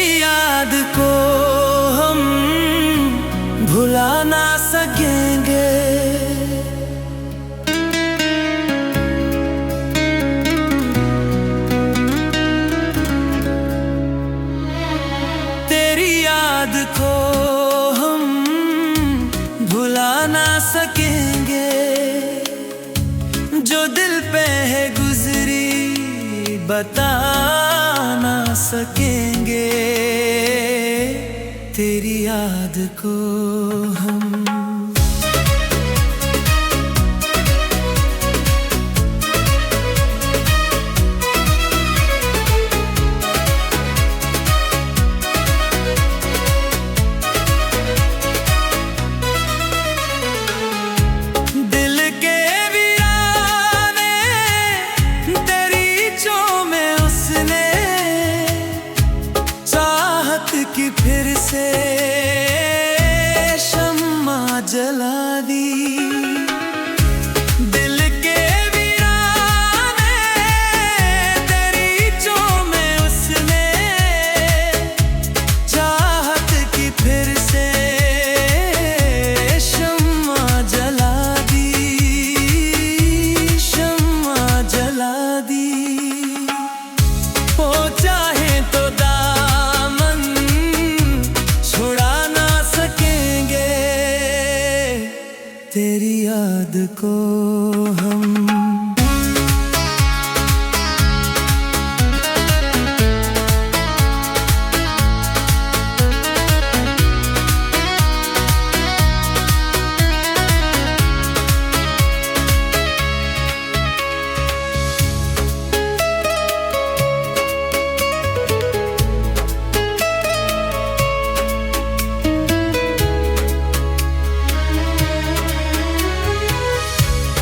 तेरी याद को हम भुला ना सकेंगे। तेरी याद को हम भुला ना सकेंगे, जो दिल पे है गुजरी बता ना सकेंगे। तेरी याद को हम कि फिर से शम्मा जला दी। दिल के वीराने तेरी जो में उसने चाहत की फिर से शम्मा जला दी, शम्मा जला दी। हो चाहे तो तेरी याद को हम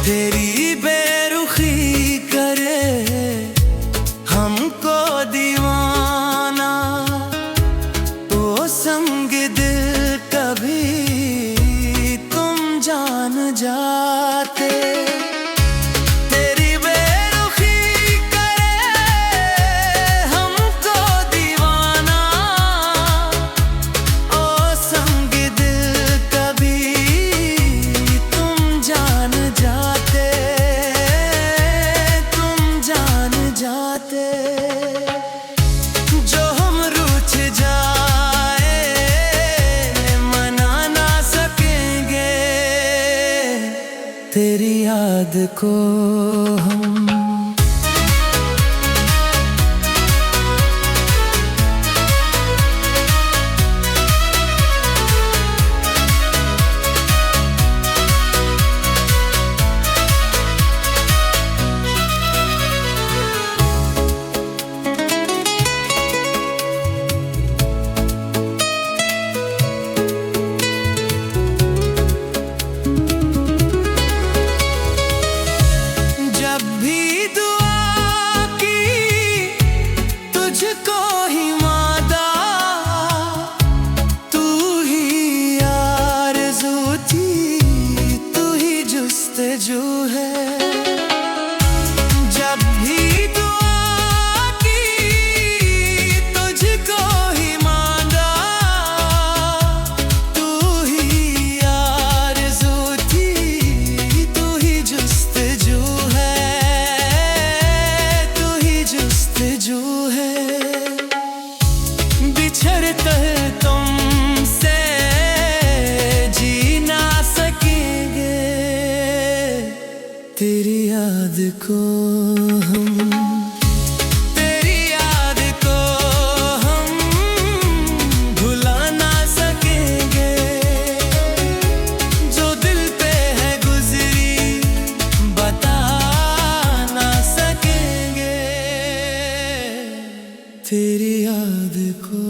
तेरी बेरुखी करे हमको दीवाना, तो संग दिल कभी तुम जान जाते। तेरी बेरुखी करे हमको दीवाना, ओ संग दिल कभी तुम जान जाते, जो हम रूठ जाए मना ना सकेंगे। तेरी याद को हम जो है। जब भी दुआ की तुझको ही मांगा, तू ही आरज़ू थी, तू ही जुस्तजू है, तू ही जुस्तजू है। बिछड़ कर तुमसे जी ना सकेंगे। तेरी याद को हम, तेरी याद को हम भुला ना सकेंगे, जो दिल पे है गुजरी बता ना सकेंगे। तेरी याद को